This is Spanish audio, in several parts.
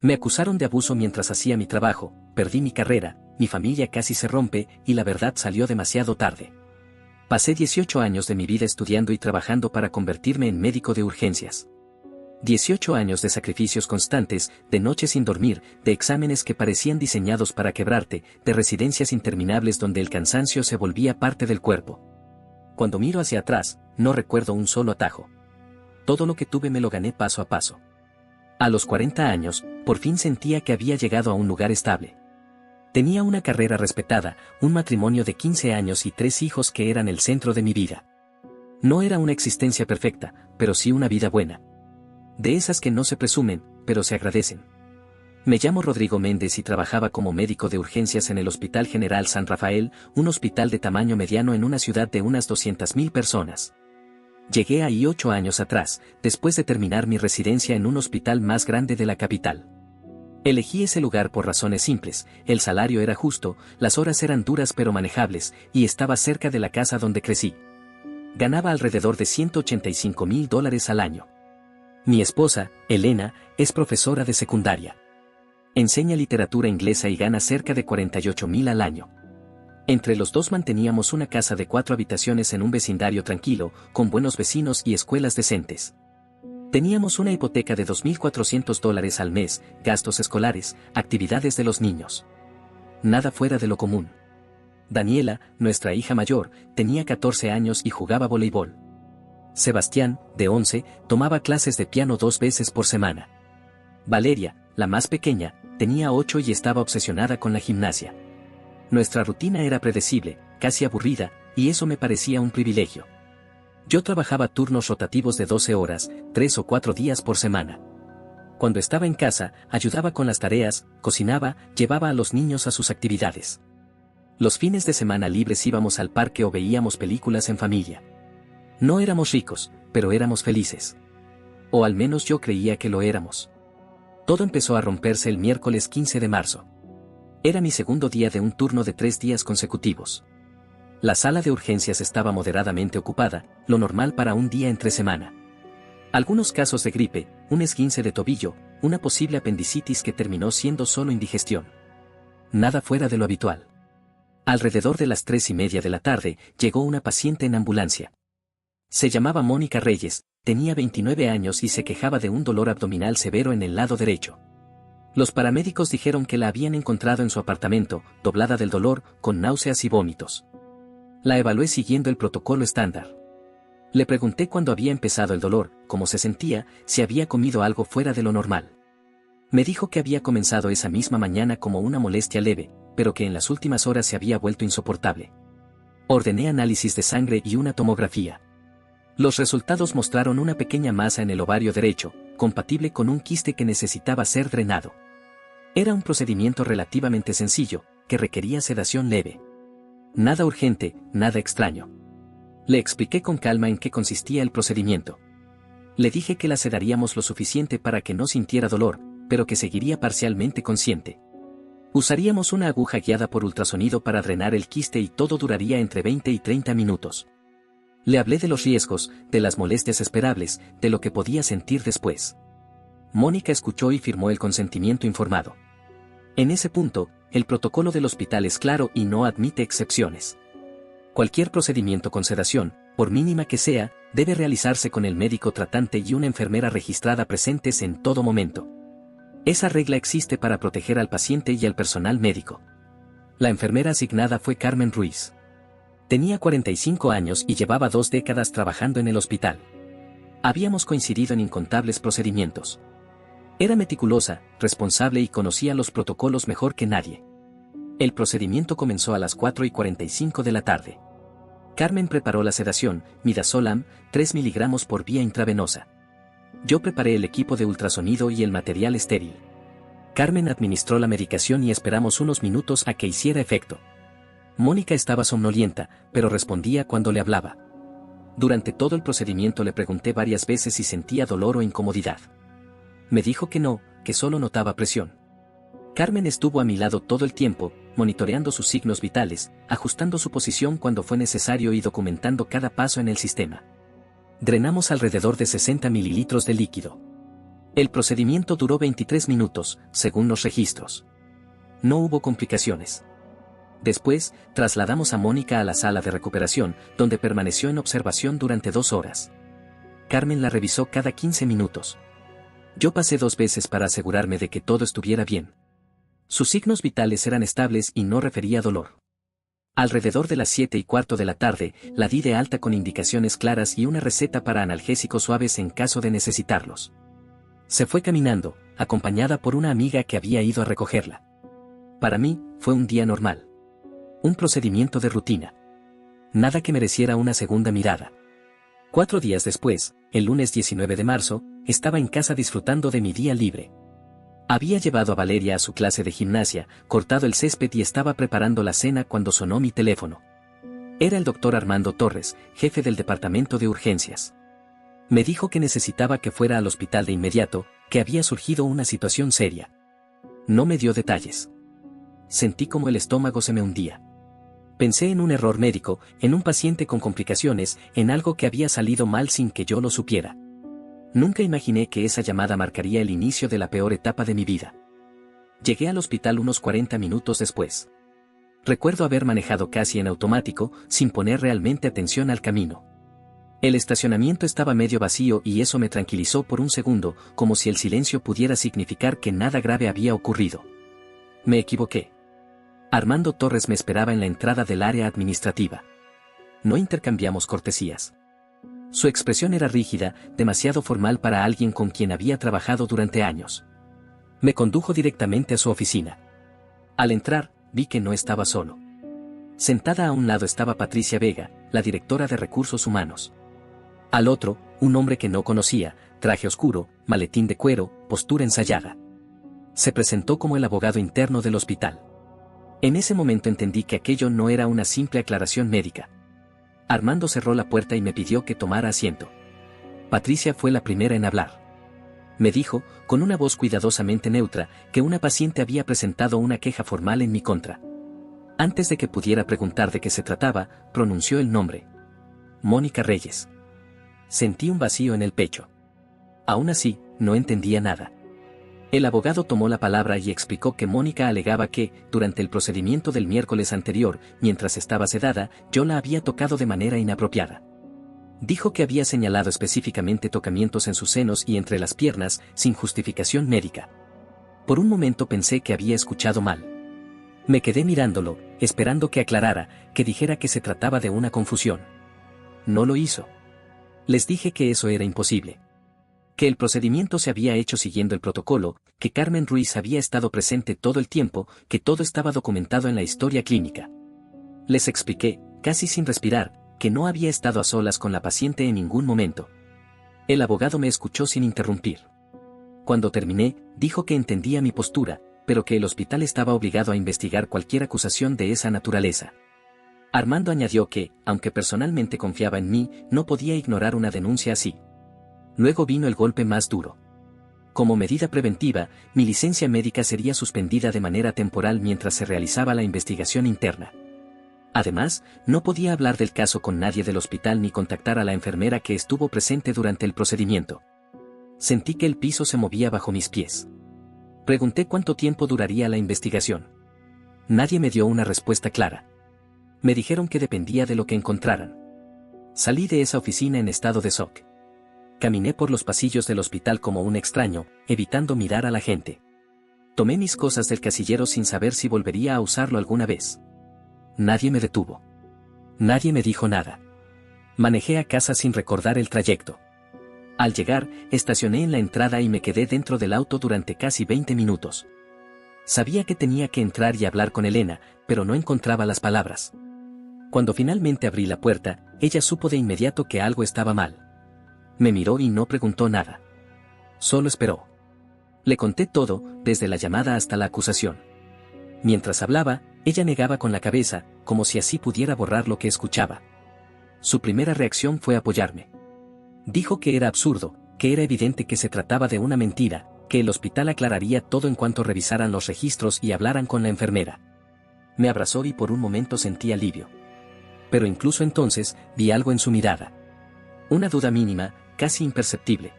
Me acusaron de abuso mientras hacía mi trabajo, perdí mi carrera, mi familia casi se rompe y la verdad salió demasiado tarde. Pasé 18 años de mi vida estudiando y trabajando para convertirme en médico de urgencias. 18 años de sacrificios constantes, de noches sin dormir, de exámenes que parecían diseñados para quebrarte, de residencias interminables donde el cansancio se volvía parte del cuerpo. Cuando miro hacia atrás, no recuerdo un solo atajo. Todo lo que tuve me lo gané paso a paso. A los 40 años, por fin sentía que había llegado a un lugar estable. Tenía una carrera respetada, un matrimonio de 15 años y 3 hijos que eran el centro de mi vida. No era una existencia perfecta, pero sí una vida buena. De esas que no se presumen, pero se agradecen. Me llamo Rodrigo Méndez y trabajaba como médico de urgencias en el Hospital General San Rafael, un hospital de tamaño mediano en una ciudad de unas 200.000 personas. Llegué ahí 8 años atrás, después de terminar mi residencia en un hospital más grande de la capital. Elegí ese lugar por razones simples, el salario era justo, las horas eran duras pero manejables, y estaba cerca de la casa donde crecí. Ganaba alrededor de $185,000 al año. Mi esposa, Elena, es profesora de secundaria. Enseña literatura inglesa y gana cerca de $48,000 al año. Entre los dos manteníamos una casa de 4 habitaciones en un vecindario tranquilo, con buenos vecinos y escuelas decentes. Teníamos una hipoteca de $2,400 al mes, gastos escolares, actividades de los niños. Nada fuera de lo común. Daniela, nuestra hija mayor, tenía 14 años y jugaba voleibol. Sebastián, de 11, tomaba clases de piano 2 veces por semana. Valeria, la más pequeña, tenía 8 y estaba obsesionada con la gimnasia. Nuestra rutina era predecible, casi aburrida, y eso me parecía un privilegio. Yo trabajaba turnos rotativos de 12 horas, 3 o 4 días por semana. Cuando estaba en casa, ayudaba con las tareas, cocinaba, llevaba a los niños a sus actividades. Los fines de semana libres íbamos al parque o veíamos películas en familia. No éramos ricos, pero éramos felices. O al menos yo creía que lo éramos. Todo empezó a romperse el miércoles 15 de marzo. Era mi segundo día de un turno de 3 días consecutivos. La sala de urgencias estaba moderadamente ocupada, lo normal para un día entre semana. Algunos casos de gripe, un esguince de tobillo, una posible apendicitis que terminó siendo solo indigestión. Nada fuera de lo habitual. Alrededor de las 3:30 de la tarde, llegó una paciente en ambulancia. Se llamaba Mónica Reyes, tenía 29 años y se quejaba de un dolor abdominal severo en el lado derecho. Los paramédicos dijeron que la habían encontrado en su apartamento, doblada del dolor, con náuseas y vómitos. La evalué siguiendo el protocolo estándar. Le pregunté cuándo había empezado el dolor, cómo se sentía, si había comido algo fuera de lo normal. Me dijo que había comenzado esa misma mañana como una molestia leve, pero que en las últimas horas se había vuelto insoportable. Ordené análisis de sangre y una tomografía. Los resultados mostraron una pequeña masa en el ovario derecho, compatible con un quiste que necesitaba ser drenado. Era un procedimiento relativamente sencillo, que requería sedación leve. Nada urgente, nada extraño. Le expliqué con calma en qué consistía el procedimiento. Le dije que la sedaríamos lo suficiente para que no sintiera dolor, pero que seguiría parcialmente consciente. Usaríamos una aguja guiada por ultrasonido para drenar el quiste y todo duraría entre 20 y 30 minutos. Le hablé de los riesgos, de las molestias esperables, de lo que podía sentir después. Mónica escuchó y firmó el consentimiento informado. En ese punto, el protocolo del hospital es claro y no admite excepciones. Cualquier procedimiento con sedación, por mínima que sea, debe realizarse con el médico tratante y una enfermera registrada presentes en todo momento. Esa regla existe para proteger al paciente y al personal médico. La enfermera asignada fue Carmen Ruiz. Tenía 45 años y llevaba 2 décadas trabajando en el hospital. Habíamos coincidido en incontables procedimientos. Era meticulosa, responsable y conocía los protocolos mejor que nadie. El procedimiento comenzó a las 4:45 de la tarde. Carmen preparó la sedación, midazolam, 3 miligramos por vía intravenosa. Yo preparé el equipo de ultrasonido y el material estéril. Carmen administró la medicación y esperamos unos minutos a que hiciera efecto. Mónica estaba somnolienta, pero respondía cuando le hablaba. Durante todo el procedimiento le pregunté varias veces si sentía dolor o incomodidad. Me dijo que no, que solo notaba presión. Carmen estuvo a mi lado todo el tiempo, monitoreando sus signos vitales, ajustando su posición cuando fue necesario y documentando cada paso en el sistema. Drenamos alrededor de 60 mililitros de líquido. El procedimiento duró 23 minutos, según los registros. No hubo complicaciones. Después, trasladamos a Mónica a la sala de recuperación, donde permaneció en observación durante 2 horas. Carmen la revisó cada 15 minutos. Yo pasé 2 veces para asegurarme de que todo estuviera bien. Sus signos vitales eran estables y no refería dolor. Alrededor de las 7:15 de la tarde, la di de alta con indicaciones claras y una receta para analgésicos suaves en caso de necesitarlos. Se fue caminando, acompañada por una amiga que había ido a recogerla. Para mí, fue un día normal. Un procedimiento de rutina. Nada que mereciera una segunda mirada. 4 días después, el lunes 19 de marzo, estaba en casa disfrutando de mi día libre. Había llevado a Valeria a su clase de gimnasia, cortado el césped y estaba preparando la cena cuando sonó mi teléfono. Era el doctor Armando Torres, jefe del departamento de urgencias. Me dijo que necesitaba que fuera al hospital de inmediato, que había surgido una situación seria. No me dio detalles. Sentí como el estómago se me hundía. Pensé en un error médico, en un paciente con complicaciones, en algo que había salido mal sin que yo lo supiera. Nunca imaginé que esa llamada marcaría el inicio de la peor etapa de mi vida. Llegué al hospital unos 40 minutos después. Recuerdo haber manejado casi en automático, sin poner realmente atención al camino. El estacionamiento estaba medio vacío y eso me tranquilizó por un segundo, como si el silencio pudiera significar que nada grave había ocurrido. Me equivoqué. Armando Torres me esperaba en la entrada del área administrativa. No intercambiamos cortesías. Su expresión era rígida, demasiado formal para alguien con quien había trabajado durante años. Me condujo directamente a su oficina. Al entrar, vi que no estaba solo. Sentada a un lado estaba Patricia Vega, la directora de Recursos Humanos. Al otro, un hombre que no conocía, traje oscuro, maletín de cuero, postura ensayada. Se presentó como el abogado interno del hospital. En ese momento entendí que aquello no era una simple aclaración médica. Armando cerró la puerta y me pidió que tomara asiento. Patricia fue la primera en hablar. Me dijo, con una voz cuidadosamente neutra, que una paciente había presentado una queja formal en mi contra. Antes de que pudiera preguntar de qué se trataba, pronunció el nombre. Mónica Reyes. Sentí un vacío en el pecho. Aún así, no entendía nada. El abogado tomó la palabra y explicó que Mónica alegaba que, durante el procedimiento del miércoles anterior, mientras estaba sedada, yo la había tocado de manera inapropiada. Dijo que había señalado específicamente tocamientos en sus senos y entre las piernas, sin justificación médica. Por un momento pensé que había escuchado mal. Me quedé mirándolo, esperando que aclarara, que dijera que se trataba de una confusión. No lo hizo. Les dije que eso era imposible. Que el procedimiento se había hecho siguiendo el protocolo, que Carmen Ruiz había estado presente todo el tiempo, que todo estaba documentado en la historia clínica. Les expliqué, casi sin respirar, que no había estado a solas con la paciente en ningún momento. El abogado me escuchó sin interrumpir. Cuando terminé, dijo que entendía mi postura, pero que el hospital estaba obligado a investigar cualquier acusación de esa naturaleza. Armando añadió que, aunque personalmente confiaba en mí, no podía ignorar una denuncia así. Luego vino el golpe más duro. Como medida preventiva, mi licencia médica sería suspendida de manera temporal mientras se realizaba la investigación interna. Además, no podía hablar del caso con nadie del hospital ni contactar a la enfermera que estuvo presente durante el procedimiento. Sentí que el piso se movía bajo mis pies. Pregunté cuánto tiempo duraría la investigación. Nadie me dio una respuesta clara. Me dijeron que dependía de lo que encontraran. Salí de esa oficina en estado de shock. Caminé por los pasillos del hospital como un extraño, evitando mirar a la gente. Tomé mis cosas del casillero sin saber si volvería a usarlo alguna vez. Nadie me detuvo. Nadie me dijo nada. Manejé a casa sin recordar el trayecto. Al llegar, estacioné en la entrada y me quedé dentro del auto durante casi 20 minutos. Sabía que tenía que entrar y hablar con Elena, pero no encontraba las palabras. Cuando finalmente abrí la puerta, ella supo de inmediato que algo estaba mal. Me miró y no preguntó nada. Solo esperó. Le conté todo, desde la llamada hasta la acusación. Mientras hablaba, ella negaba con la cabeza, como si así pudiera borrar lo que escuchaba. Su primera reacción fue apoyarme. Dijo que era absurdo, que era evidente que se trataba de una mentira, que el hospital aclararía todo en cuanto revisaran los registros y hablaran con la enfermera. Me abrazó y por un momento sentí alivio. Pero incluso entonces, vi algo en su mirada. Una duda mínima, casi imperceptible.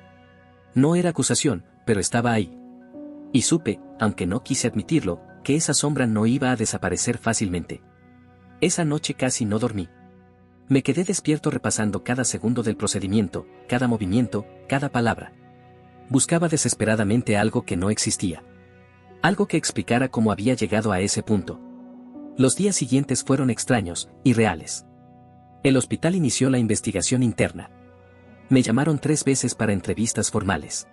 No era acusación, pero estaba ahí. Y supe, aunque no quise admitirlo, que esa sombra no iba a desaparecer fácilmente. Esa noche casi no dormí. Me quedé despierto repasando cada segundo del procedimiento, cada movimiento, cada palabra. Buscaba desesperadamente algo que no existía. Algo que explicara cómo había llegado a ese punto. Los días siguientes fueron extraños, irreales. El hospital inició la investigación interna. Me llamaron 3 veces para entrevistas formales.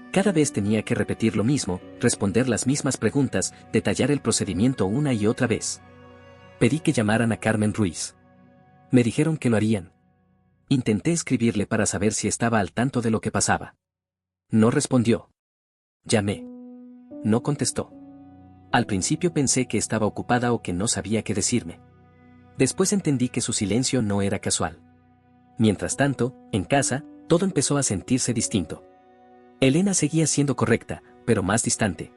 Cada vez tenía que repetir lo mismo, responder las mismas preguntas, detallar el procedimiento una y otra vez. Pedí que llamaran a Carmen Ruiz. Me dijeron que lo harían. Intenté escribirle para saber si estaba al tanto de lo que pasaba. No respondió. Llamé. No contestó. Al principio pensé que estaba ocupada o que no sabía qué decirme. Después entendí que su silencio no era casual. Mientras tanto, en casa, todo empezó a sentirse distinto. Elena seguía siendo correcta, pero más distante.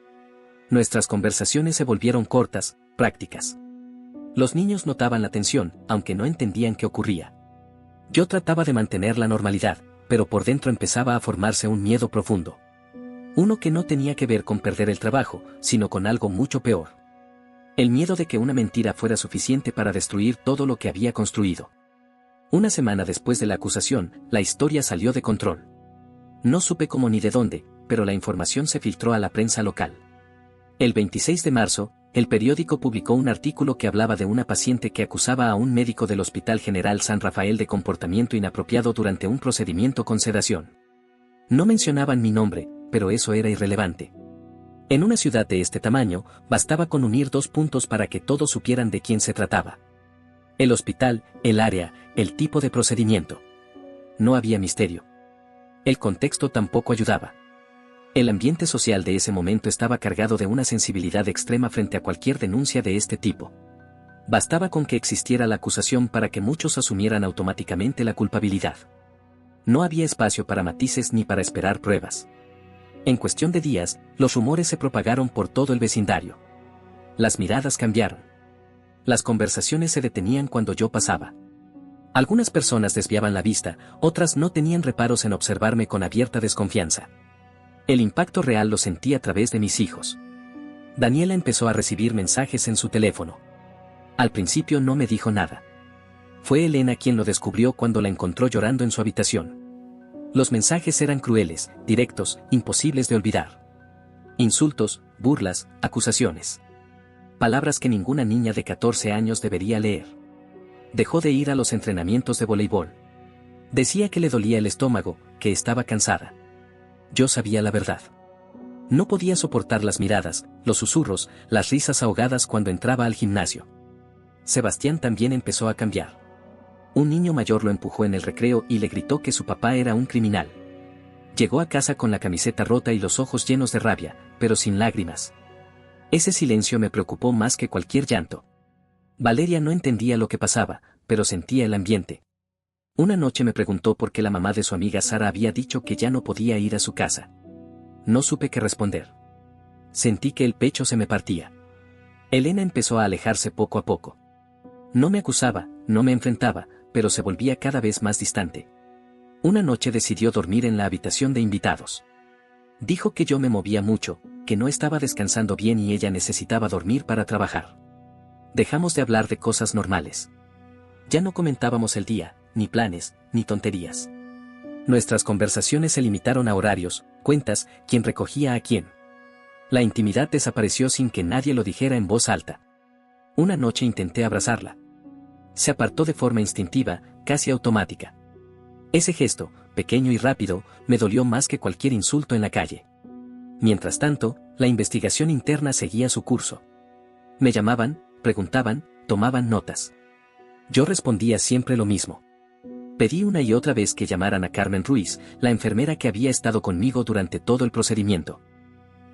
Nuestras conversaciones se volvieron cortas, prácticas. Los niños notaban la tensión, aunque no entendían qué ocurría. Yo trataba de mantener la normalidad, pero por dentro empezaba a formarse un miedo profundo. Uno que no tenía que ver con perder el trabajo, sino con algo mucho peor. El miedo de que una mentira fuera suficiente para destruir todo lo que había construido. Una semana después de la acusación, la historia salió de control. No supe cómo ni de dónde, pero la información se filtró a la prensa local. El 26 de marzo, el periódico publicó un artículo que hablaba de una paciente que acusaba a un médico del Hospital General San Rafael de comportamiento inapropiado durante un procedimiento con sedación. No mencionaban mi nombre, pero eso era irrelevante. En una ciudad de este tamaño, bastaba con unir 2 puntos para que todos supieran de quién se trataba. El hospital, el área, el tipo de procedimiento. No había misterio. El contexto tampoco ayudaba. El ambiente social de ese momento estaba cargado de una sensibilidad extrema frente a cualquier denuncia de este tipo. Bastaba con que existiera la acusación para que muchos asumieran automáticamente la culpabilidad. No había espacio para matices ni para esperar pruebas. En cuestión de días, los rumores se propagaron por todo el vecindario. Las miradas cambiaron. Las conversaciones se detenían cuando yo pasaba. Algunas personas desviaban la vista, otras no tenían reparos en observarme con abierta desconfianza. El impacto real lo sentí a través de mis hijos. Daniela empezó a recibir mensajes en su teléfono. Al principio no me dijo nada. Fue Elena quien lo descubrió cuando la encontró llorando en su habitación. Los mensajes eran crueles, directos, imposibles de olvidar. Insultos, burlas, acusaciones. Palabras que ninguna niña de 14 años debería leer. Dejó de ir a los entrenamientos de voleibol. Decía que le dolía el estómago, que estaba cansada. Yo sabía la verdad. No podía soportar las miradas, los susurros, las risas ahogadas cuando entraba al gimnasio. Sebastián también empezó a cambiar. Un niño mayor lo empujó en el recreo y le gritó que su papá era un criminal. Llegó a casa con la camiseta rota y los ojos llenos de rabia, pero sin lágrimas. Ese silencio me preocupó más que cualquier llanto. Valeria no entendía lo que pasaba, pero sentía el ambiente. Una noche me preguntó por qué la mamá de su amiga Sara había dicho que ya no podía ir a su casa. No supe qué responder. Sentí que el pecho se me partía. Elena empezó a alejarse poco a poco. No me acusaba, no me enfrentaba, pero se volvía cada vez más distante. Una noche decidió dormir en la habitación de invitados. Dijo que yo me movía mucho, que no estaba descansando bien y ella necesitaba dormir para trabajar. Dejamos de hablar de cosas normales. Ya no comentábamos el día, ni planes, ni tonterías. Nuestras conversaciones se limitaron a horarios, cuentas, quién recogía a quién. La intimidad desapareció sin que nadie lo dijera en voz alta. Una noche intenté abrazarla. Se apartó de forma instintiva, casi automática. Ese gesto, pequeño y rápido, me dolió más que cualquier insulto en la calle. Mientras tanto, la investigación interna seguía su curso. Me llamaban, preguntaban, tomaban notas. Yo respondía siempre lo mismo. Pedí una y otra vez que llamaran a Carmen Ruiz, la enfermera que había estado conmigo durante todo el procedimiento.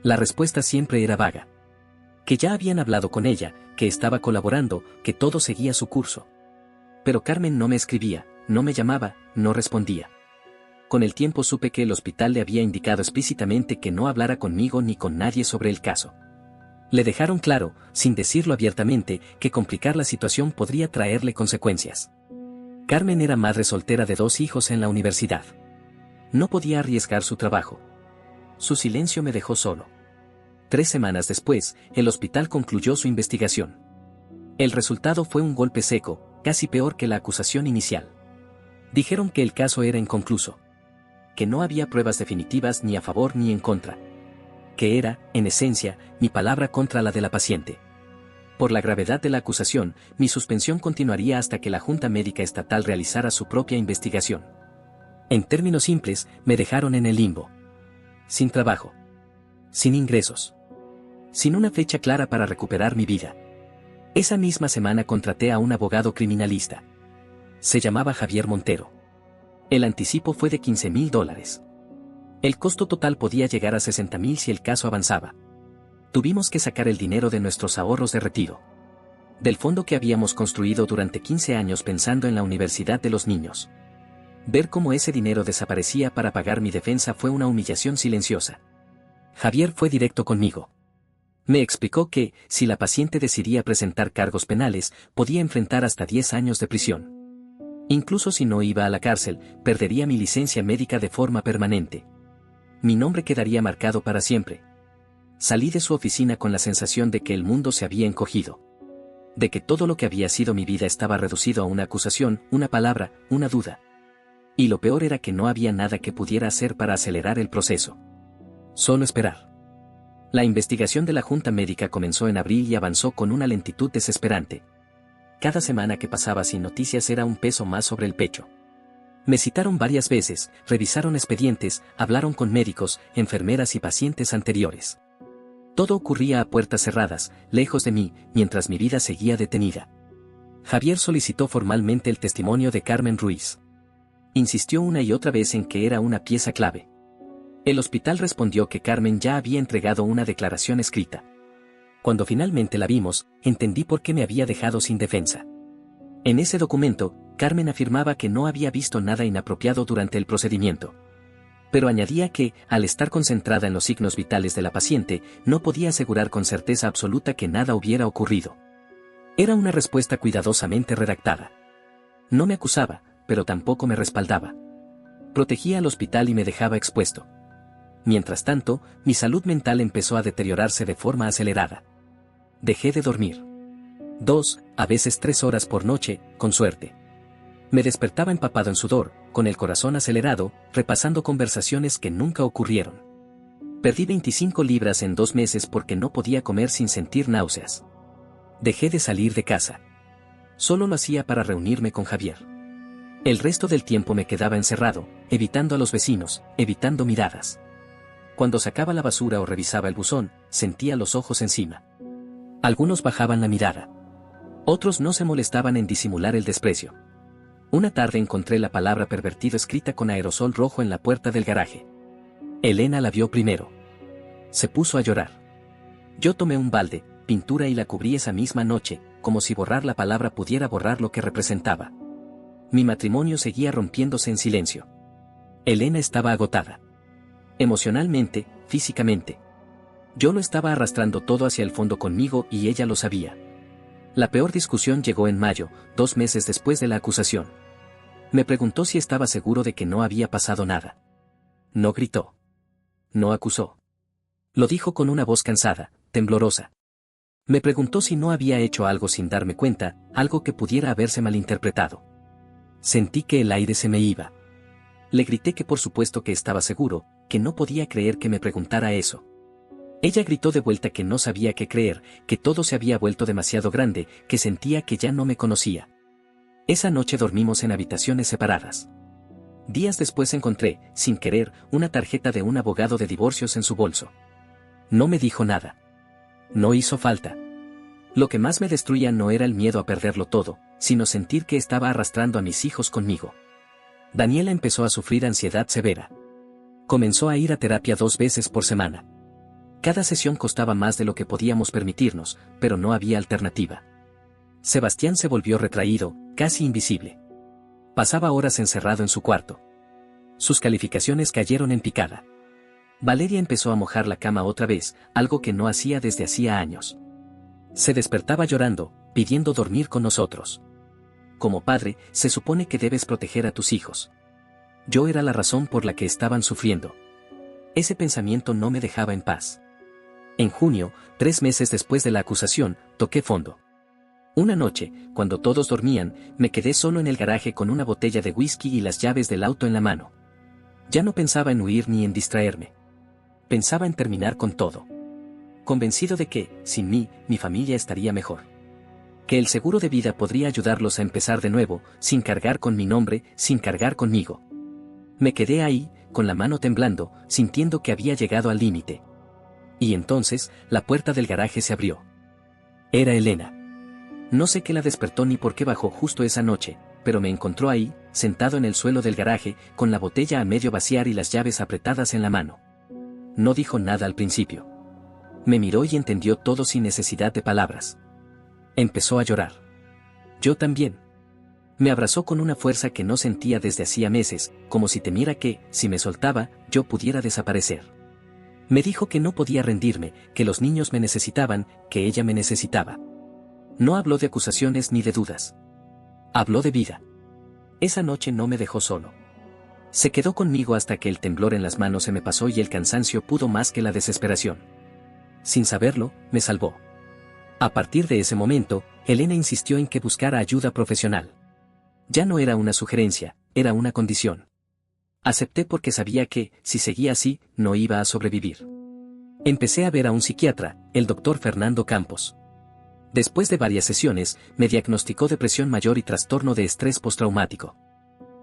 La respuesta siempre era vaga. Que ya habían hablado con ella, que estaba colaborando, que todo seguía su curso. Pero Carmen no me escribía, no me llamaba, no respondía. Con el tiempo supe que el hospital le había indicado explícitamente que no hablara conmigo ni con nadie sobre el caso. Le dejaron claro, sin decirlo abiertamente, que complicar la situación podría traerle consecuencias. Carmen era madre soltera de 2 hijos en la universidad. No podía arriesgar su trabajo. Su silencio me dejó solo. 3 semanas después, el hospital concluyó su investigación. El resultado fue un golpe seco, casi peor que la acusación inicial. Dijeron que el caso era inconcluso. Que no había pruebas definitivas ni a favor ni en contra. Que era, en esencia, mi palabra contra la de la paciente. Por la gravedad de la acusación, mi suspensión continuaría hasta que la Junta Médica Estatal realizara su propia investigación. En términos simples, me dejaron en el limbo. Sin trabajo. Sin ingresos. Sin una fecha clara para recuperar mi vida. Esa misma semana contraté a un abogado criminalista. Se llamaba Javier Montero. El anticipo fue de $15,000. El costo total podía llegar a $60,000 si el caso avanzaba. Tuvimos que sacar el dinero de nuestros ahorros de retiro. Del fondo que habíamos construido durante 15 años pensando en la universidad de los niños. Ver cómo ese dinero desaparecía para pagar mi defensa fue una humillación silenciosa. Javier fue directo conmigo. Me explicó que, si la paciente decidía presentar cargos penales, podía enfrentar hasta 10 años de prisión. Incluso si no iba a la cárcel, perdería mi licencia médica de forma permanente. Mi nombre quedaría marcado para siempre. Salí de su oficina con la sensación de que el mundo se había encogido. De que todo lo que había sido mi vida estaba reducido a una acusación, una palabra, una duda. Y lo peor era que no había nada que pudiera hacer para acelerar el proceso. Solo esperar. La investigación de la Junta Médica comenzó en abril y avanzó con una lentitud desesperante. Cada semana que pasaba sin noticias era un peso más sobre el pecho. Me citaron varias veces, revisaron expedientes, hablaron con médicos, enfermeras y pacientes anteriores. Todo ocurría a puertas cerradas, lejos de mí, mientras mi vida seguía detenida. Javier solicitó formalmente el testimonio de Carmen Ruiz. Insistió una y otra vez en que era una pieza clave. El hospital respondió que Carmen ya había entregado una declaración escrita. Cuando finalmente la vimos, entendí por qué me había dejado sin defensa. En ese documento, Carmen afirmaba que no había visto nada inapropiado durante el procedimiento. Pero añadía que, al estar concentrada en los signos vitales de la paciente, no podía asegurar con certeza absoluta que nada hubiera ocurrido. Era una respuesta cuidadosamente redactada. No me acusaba, pero tampoco me respaldaba. Protegía al hospital y me dejaba expuesto. Mientras tanto, mi salud mental empezó a deteriorarse de forma acelerada. Dejé de dormir. 2, a veces 3 horas por noche, con suerte. Me despertaba empapado en sudor, con el corazón acelerado, repasando conversaciones que nunca ocurrieron. Perdí 25 libras en 2 meses porque no podía comer sin sentir náuseas. Dejé de salir de casa. Solo lo hacía para reunirme con Javier. El resto del tiempo me quedaba encerrado, evitando a los vecinos, evitando miradas. Cuando sacaba la basura o revisaba el buzón, sentía los ojos encima. Algunos bajaban la mirada. Otros no se molestaban en disimular el desprecio. Una tarde encontré la palabra pervertido escrita con aerosol rojo en la puerta del garaje. Elena la vio primero. Se puso a llorar. Yo tomé un balde, pintura y la cubrí esa misma noche, como si borrar la palabra pudiera borrar lo que representaba. Mi matrimonio seguía rompiéndose en silencio. Elena estaba agotada. Emocionalmente, físicamente. Yo lo estaba arrastrando todo hacia el fondo conmigo y ella lo sabía. La peor discusión llegó en mayo, 2 meses después de la acusación. Me preguntó si estaba seguro de que no había pasado nada. No gritó. No acusó. Lo dijo con una voz cansada, temblorosa. Me preguntó si no había hecho algo sin darme cuenta, algo que pudiera haberse malinterpretado. Sentí que el aire se me iba. Le grité que por supuesto que estaba seguro, que no podía creer que me preguntara eso. Ella gritó de vuelta que no sabía qué creer, que todo se había vuelto demasiado grande, que sentía que ya no me conocía. Esa noche dormimos en habitaciones separadas. Días después encontré, sin querer, una tarjeta de un abogado de divorcios en su bolso. No me dijo nada. No hizo falta. Lo que más me destruía no era el miedo a perderlo todo, sino sentir que estaba arrastrando a mis hijos conmigo. Daniela empezó a sufrir ansiedad severa. Comenzó a ir a terapia 2 veces por semana. Cada sesión costaba más de lo que podíamos permitirnos, pero no había alternativa. Sebastián se volvió retraído, casi invisible. Pasaba horas encerrado en su cuarto. Sus calificaciones cayeron en picada. Valeria empezó a mojar la cama otra vez, algo que no hacía desde hacía años. Se despertaba llorando, pidiendo dormir con nosotros. Como padre, se supone que debes proteger a tus hijos. Yo era la razón por la que estaban sufriendo. Ese pensamiento no me dejaba en paz. En junio, 3 meses después de la acusación, toqué fondo. Una noche, cuando todos dormían, me quedé solo en el garaje con una botella de whisky y las llaves del auto en la mano. Ya no pensaba en huir ni en distraerme. Pensaba en terminar con todo. Convencido de que, sin mí, mi familia estaría mejor. Que el seguro de vida podría ayudarlos a empezar de nuevo, sin cargar con mi nombre, sin cargar conmigo. Me quedé ahí, con la mano temblando, sintiendo que había llegado al límite. Y entonces, la puerta del garaje se abrió. Era Elena. No sé qué la despertó ni por qué bajó justo esa noche, pero me encontró ahí, sentado en el suelo del garaje, con la botella a medio vaciar y las llaves apretadas en la mano. No dijo nada al principio. Me miró y entendió todo sin necesidad de palabras. Empezó a llorar. Yo también. Me abrazó con una fuerza que no sentía desde hacía meses, como si temiera que, si me soltaba, yo pudiera desaparecer. Me dijo que no podía rendirme, que los niños me necesitaban, que ella me necesitaba. No habló de acusaciones ni de dudas. Habló de vida. Esa noche no me dejó solo. Se quedó conmigo hasta que el temblor en las manos se me pasó y el cansancio pudo más que la desesperación. Sin saberlo, me salvó. A partir de ese momento, Elena insistió en que buscara ayuda profesional. Ya no era una sugerencia, era una condición. Acepté porque sabía que, si seguía así, no iba a sobrevivir. Empecé a ver a un psiquiatra, el doctor Fernando Campos. Después de varias sesiones, me diagnosticó depresión mayor y trastorno de estrés postraumático.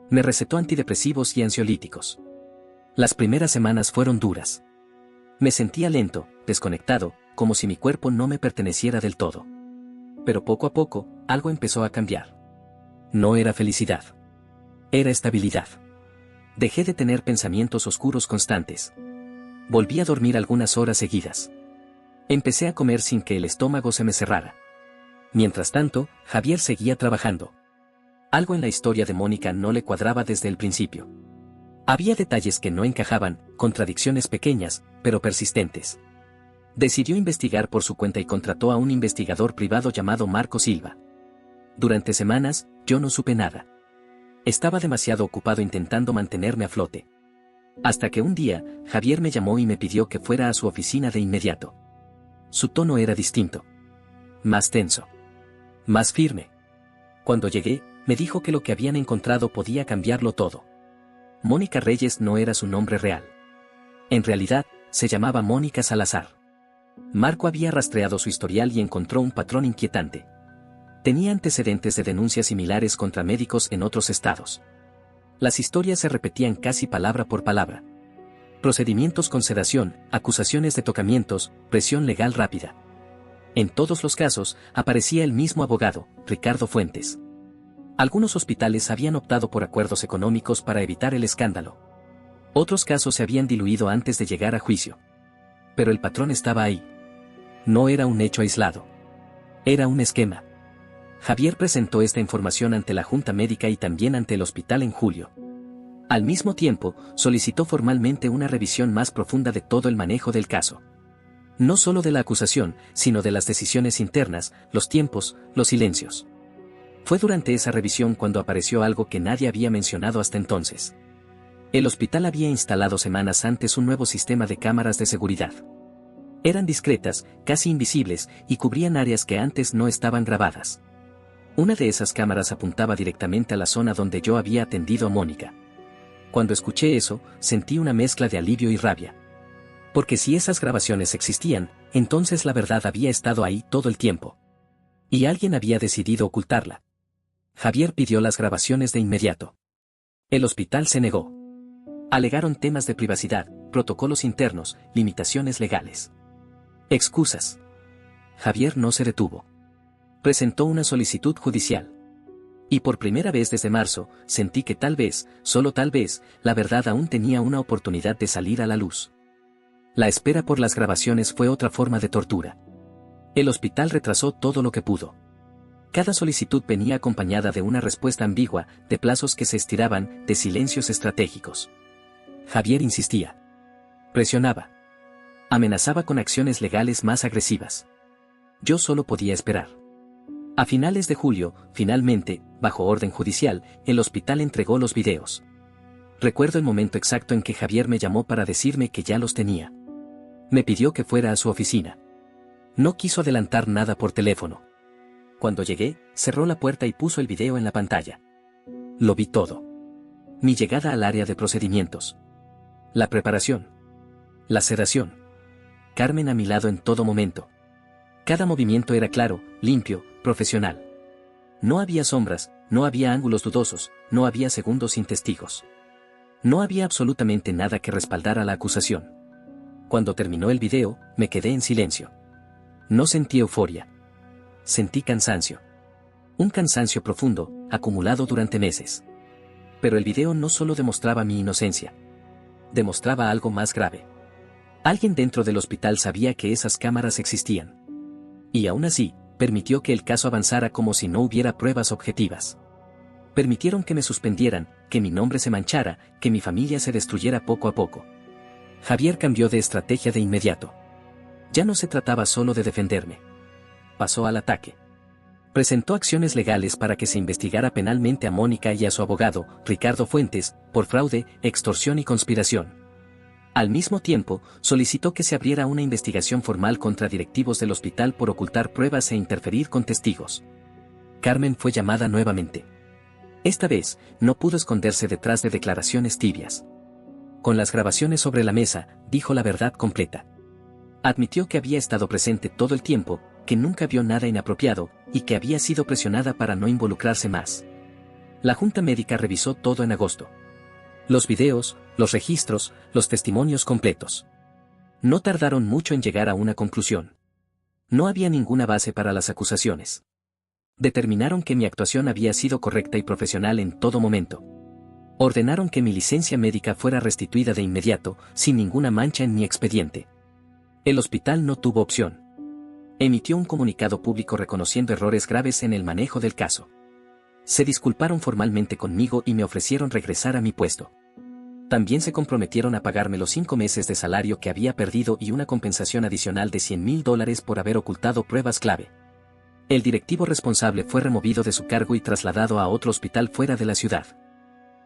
Me recetó antidepresivos y ansiolíticos. Las primeras semanas fueron duras. Me sentía lento, desconectado, como si mi cuerpo no me perteneciera del todo. Pero poco a poco, algo empezó a cambiar. No era felicidad. Era estabilidad. Dejé de tener pensamientos oscuros constantes. Volví a dormir algunas horas seguidas. Empecé a comer sin que el estómago se me cerrara. Mientras tanto, Javier seguía trabajando. Algo en la historia de Mónica no le cuadraba desde el principio. Había detalles que no encajaban, contradicciones pequeñas, pero persistentes. Decidió investigar por su cuenta y contrató a un investigador privado llamado Marco Silva. Durante semanas, yo no supe nada. Estaba demasiado ocupado intentando mantenerme a flote. Hasta que un día, Javier me llamó y me pidió que fuera a su oficina de inmediato. Su tono era distinto. Más tenso. Más firme. Cuando llegué, me dijo que lo que habían encontrado podía cambiarlo todo. Mónica Reyes no era su nombre real. En realidad, se llamaba Mónica Salazar. Marco había rastreado su historial y encontró un patrón inquietante. Tenía antecedentes de denuncias similares contra médicos en otros estados. Las historias se repetían casi palabra por palabra. Procedimientos con sedación, acusaciones de tocamientos, presión legal rápida. En todos los casos, aparecía el mismo abogado, Ricardo Fuentes. Algunos hospitales habían optado por acuerdos económicos para evitar el escándalo. Otros casos se habían diluido antes de llegar a juicio. Pero el patrón estaba ahí. No era un hecho aislado. Era un esquema. Javier presentó esta información ante la Junta Médica y también ante el hospital en julio. Al mismo tiempo, solicitó formalmente una revisión más profunda de todo el manejo del caso. No solo de la acusación, sino de las decisiones internas, los tiempos, los silencios. Fue durante esa revisión cuando apareció algo que nadie había mencionado hasta entonces. El hospital había instalado semanas antes un nuevo sistema de cámaras de seguridad. Eran discretas, casi invisibles, y cubrían áreas que antes no estaban grabadas. Una de esas cámaras apuntaba directamente a la zona donde yo había atendido a Mónica. Cuando escuché eso, sentí una mezcla de alivio y rabia. Porque si esas grabaciones existían, entonces la verdad había estado ahí todo el tiempo. Y alguien había decidido ocultarla. Javier pidió las grabaciones de inmediato. El hospital se negó. Alegaron temas de privacidad, protocolos internos, limitaciones legales. Excusas. Javier no se detuvo. Presentó una solicitud judicial. Y por primera vez desde marzo, sentí que tal vez, solo tal vez, la verdad aún tenía una oportunidad de salir a la luz. La espera por las grabaciones fue otra forma de tortura. El hospital retrasó todo lo que pudo. Cada solicitud venía acompañada de una respuesta ambigua, de plazos que se estiraban, de silencios estratégicos. Javier insistía. Presionaba. Amenazaba con acciones legales más agresivas. Yo solo podía esperar. A finales de julio, finalmente, bajo orden judicial, el hospital entregó los videos. Recuerdo el momento exacto en que Javier me llamó para decirme que ya los tenía. Me pidió que fuera a su oficina. No quiso adelantar nada por teléfono. Cuando llegué, cerró la puerta y puso el video en la pantalla. Lo vi todo. Mi llegada al área de procedimientos. La preparación. La sedación. Carmen a mi lado en todo momento. Cada movimiento era claro, limpio, profesional. No había sombras, no había ángulos dudosos, no había segundos sin testigos. No había absolutamente nada que respaldara la acusación. Cuando terminó el video, me quedé en silencio. No sentí euforia. Sentí cansancio. Un cansancio profundo, acumulado durante meses. Pero el video no solo demostraba mi inocencia. Demostraba algo más grave. Alguien dentro del hospital sabía que esas cámaras existían. Y aún así, permitió que el caso avanzara como si no hubiera pruebas objetivas. Permitieron que me suspendieran, que mi nombre se manchara, que mi familia se destruyera poco a poco. Javier cambió de estrategia de inmediato. Ya no se trataba solo de defenderme. Pasó al ataque. Presentó acciones legales para que se investigara penalmente a Mónica y a su abogado, Ricardo Fuentes, por fraude, extorsión y conspiración. Al mismo tiempo, solicitó que se abriera una investigación formal contra directivos del hospital por ocultar pruebas e interferir con testigos. Carmen fue llamada nuevamente. Esta vez, no pudo esconderse detrás de declaraciones tibias. Con las grabaciones sobre la mesa, dijo la verdad completa. Admitió que había estado presente todo el tiempo, que nunca vio nada inapropiado, y que había sido presionada para no involucrarse más. La Junta Médica revisó todo en agosto. Los videos, los registros, los testimonios completos. No tardaron mucho en llegar a una conclusión. No había ninguna base para las acusaciones. Determinaron que mi actuación había sido correcta y profesional en todo momento. Ordenaron que mi licencia médica fuera restituida de inmediato, sin ninguna mancha en mi expediente. El hospital no tuvo opción. Emitió un comunicado público reconociendo errores graves en el manejo del caso. Se disculparon formalmente conmigo y me ofrecieron regresar a mi puesto. También se comprometieron a pagarme los 5 meses de salario que había perdido y una compensación adicional de $100,000 por haber ocultado pruebas clave. El directivo responsable fue removido de su cargo y trasladado a otro hospital fuera de la ciudad.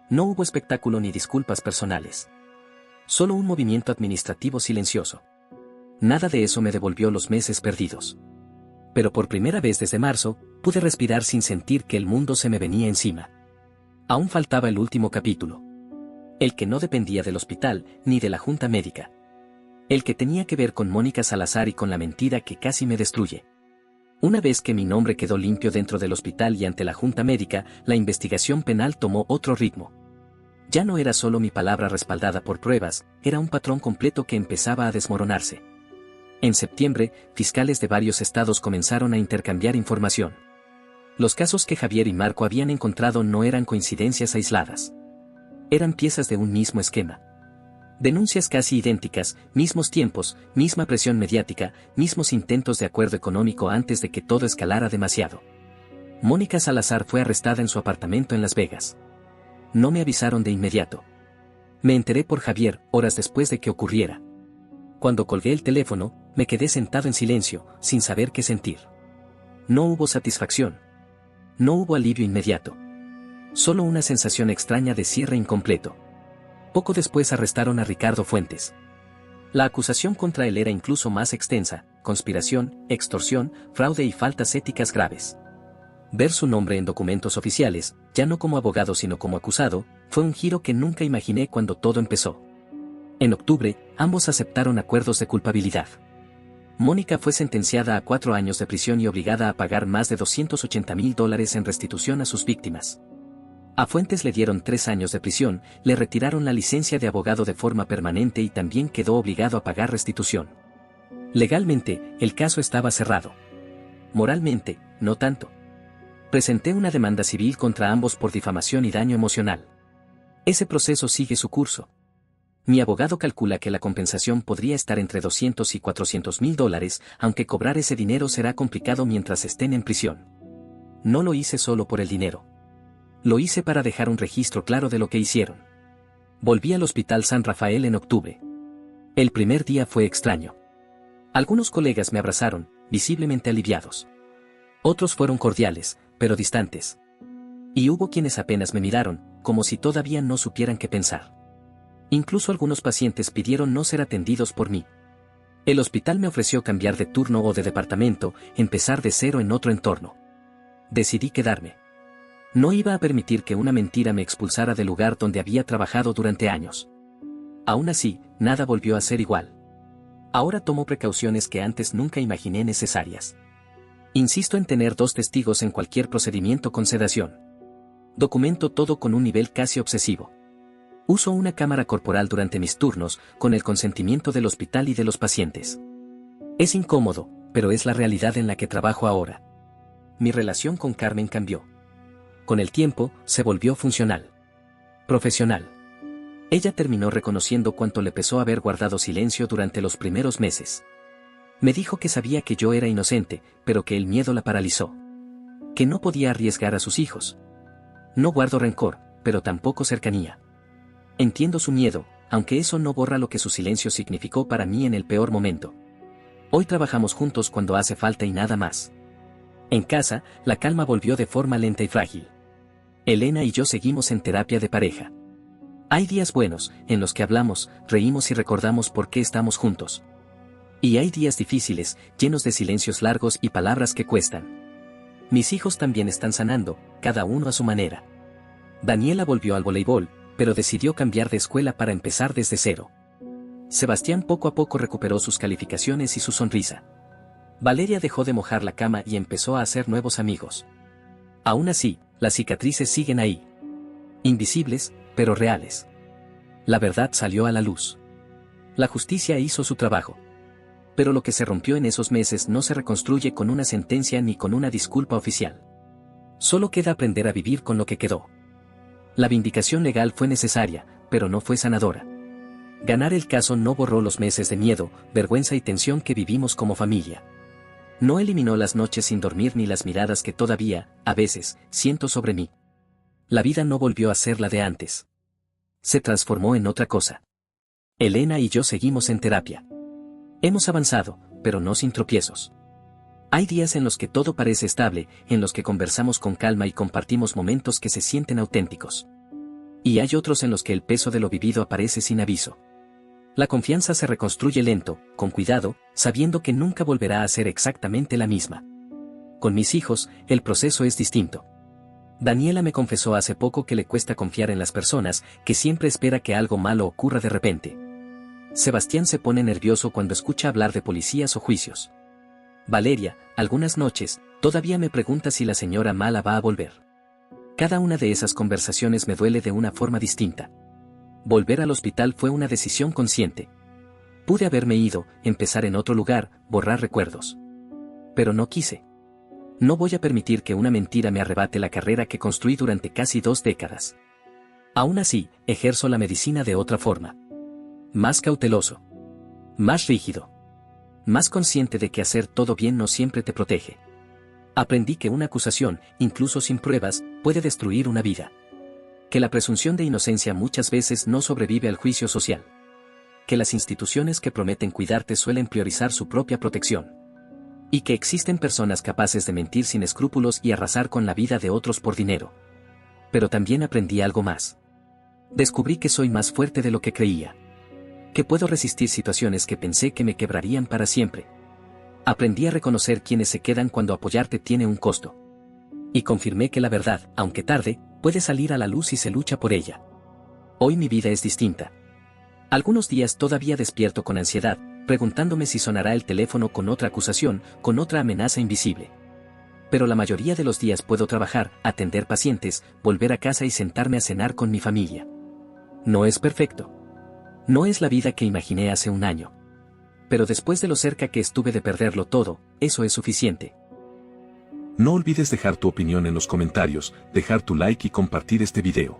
No hubo espectáculo ni disculpas personales. Solo un movimiento administrativo silencioso. Nada de eso me devolvió los meses perdidos. Pero por primera vez desde marzo, pude respirar sin sentir que el mundo se me venía encima. Aún faltaba el último capítulo. El que no dependía del hospital, ni de la Junta Médica. El que tenía que ver con Mónica Salazar y con la mentira que casi me destruye. Una vez que mi nombre quedó limpio dentro del hospital y ante la Junta Médica, la investigación penal tomó otro ritmo. Ya no era solo mi palabra respaldada por pruebas, era un patrón completo que empezaba a desmoronarse. En septiembre, fiscales de varios estados comenzaron a intercambiar información. Los casos que Javier y Marco habían encontrado no eran coincidencias aisladas. Eran piezas de un mismo esquema. Denuncias casi idénticas, mismos tiempos, misma presión mediática, mismos intentos de acuerdo económico antes de que todo escalara demasiado. Mónica Salazar fue arrestada en su apartamento en Las Vegas. No me avisaron de inmediato. Me enteré por Javier, horas después de que ocurriera. Cuando colgué el teléfono, me quedé sentado en silencio, sin saber qué sentir. No hubo satisfacción. No hubo alivio inmediato. Solo una sensación extraña de cierre incompleto. Poco después arrestaron a Ricardo Fuentes. La acusación contra él era incluso más extensa: conspiración, extorsión, fraude y faltas éticas graves. Ver su nombre en documentos oficiales, ya no como abogado sino como acusado, fue un giro que nunca imaginé cuando todo empezó. En octubre, ambos aceptaron acuerdos de culpabilidad. Mónica fue sentenciada a 4 años de prisión y obligada a pagar más de $280,000 en restitución a sus víctimas. A Fuentes le dieron 3 años de prisión, le retiraron la licencia de abogado de forma permanente y también quedó obligado a pagar restitución. Legalmente, el caso estaba cerrado. Moralmente, no tanto. Presenté una demanda civil contra ambos por difamación y daño emocional. Ese proceso sigue su curso. Mi abogado calcula que la compensación podría estar entre $200 y $400,000, aunque cobrar ese dinero será complicado mientras estén en prisión. No lo hice solo por el dinero. Lo hice para dejar un registro claro de lo que hicieron. Volví al Hospital San Rafael en octubre. El primer día fue extraño. Algunos colegas me abrazaron, visiblemente aliviados. Otros fueron cordiales, pero distantes. Y hubo quienes apenas me miraron, como si todavía no supieran qué pensar. Incluso algunos pacientes pidieron no ser atendidos por mí. El hospital me ofreció cambiar de turno o de departamento, empezar de cero en otro entorno. Decidí quedarme. No iba a permitir que una mentira me expulsara del lugar donde había trabajado durante años. Aún así, nada volvió a ser igual. Ahora tomo precauciones que antes nunca imaginé necesarias. Insisto en tener 2 testigos en cualquier procedimiento con sedación. Documento todo con un nivel casi obsesivo. Uso una cámara corporal durante mis turnos, con el consentimiento del hospital y de los pacientes. Es incómodo, pero es la realidad en la que trabajo ahora. Mi relación con Carmen cambió. Con el tiempo, se volvió funcional. Profesional. Ella terminó reconociendo cuánto le pesó haber guardado silencio durante los primeros meses. Me dijo que sabía que yo era inocente, pero que el miedo la paralizó. Que no podía arriesgar a sus hijos. No guardo rencor, pero tampoco cercanía. Entiendo su miedo, aunque eso no borra lo que su silencio significó para mí en el peor momento. Hoy trabajamos juntos cuando hace falta y nada más. En casa, la calma volvió de forma lenta y frágil. Elena y yo seguimos en terapia de pareja. Hay días buenos, en los que hablamos, reímos y recordamos por qué estamos juntos. Y hay días difíciles, llenos de silencios largos y palabras que cuestan. Mis hijos también están sanando, cada uno a su manera. Daniela volvió al voleibol, pero decidió cambiar de escuela para empezar desde cero. Sebastián poco a poco recuperó sus calificaciones y su sonrisa. Valeria dejó de mojar la cama y empezó a hacer nuevos amigos. Aún así, las cicatrices siguen ahí. Invisibles, pero reales. La verdad salió a la luz. La justicia hizo su trabajo. Pero lo que se rompió en esos meses no se reconstruye con una sentencia ni con una disculpa oficial. Solo queda aprender a vivir con lo que quedó. La vindicación legal fue necesaria, pero no fue sanadora. Ganar el caso no borró los meses de miedo, vergüenza y tensión que vivimos como familia. No eliminó las noches sin dormir ni las miradas que todavía, a veces, siento sobre mí. La vida no volvió a ser la de antes. Se transformó en otra cosa. Elena y yo seguimos en terapia. Hemos avanzado, pero no sin tropiezos. Hay días en los que todo parece estable, en los que conversamos con calma y compartimos momentos que se sienten auténticos. Y hay otros en los que el peso de lo vivido aparece sin aviso. La confianza se reconstruye lento, con cuidado, sabiendo que nunca volverá a ser exactamente la misma. Con mis hijos, el proceso es distinto. Daniela me confesó hace poco que le cuesta confiar en las personas, que siempre espera que algo malo ocurra de repente. Sebastián se pone nervioso cuando escucha hablar de policías o juicios. Valeria, algunas noches, todavía me pregunta si la señora mala va a volver. Cada una de esas conversaciones me duele de una forma distinta. Volver al hospital fue una decisión consciente. Pude haberme ido, empezar en otro lugar, borrar recuerdos. Pero no quise. No voy a permitir que una mentira me arrebate la carrera que construí durante casi 2 décadas. Aún así, ejerzo la medicina de otra forma. Más cauteloso. Más rígido. Más consciente de que hacer todo bien no siempre te protege. Aprendí que una acusación, incluso sin pruebas, puede destruir una vida. Que la presunción de inocencia muchas veces no sobrevive al juicio social. Que las instituciones que prometen cuidarte suelen priorizar su propia protección. Y que existen personas capaces de mentir sin escrúpulos y arrasar con la vida de otros por dinero. Pero también aprendí algo más. Descubrí que soy más fuerte de lo que creía. Que puedo resistir situaciones que pensé que me quebrarían para siempre. Aprendí a reconocer quiénes se quedan cuando apoyarte tiene un costo. Y confirmé que la verdad, aunque tarde, puede salir a la luz si se lucha por ella. Hoy mi vida es distinta. Algunos días todavía despierto con ansiedad, preguntándome si sonará el teléfono con otra acusación, con otra amenaza invisible. Pero la mayoría de los días puedo trabajar, atender pacientes, volver a casa y sentarme a cenar con mi familia. No es perfecto. No es la vida que imaginé hace un año. Pero después de lo cerca que estuve de perderlo todo, eso es suficiente. No olvides dejar tu opinión en los comentarios, dejar tu like y compartir este video.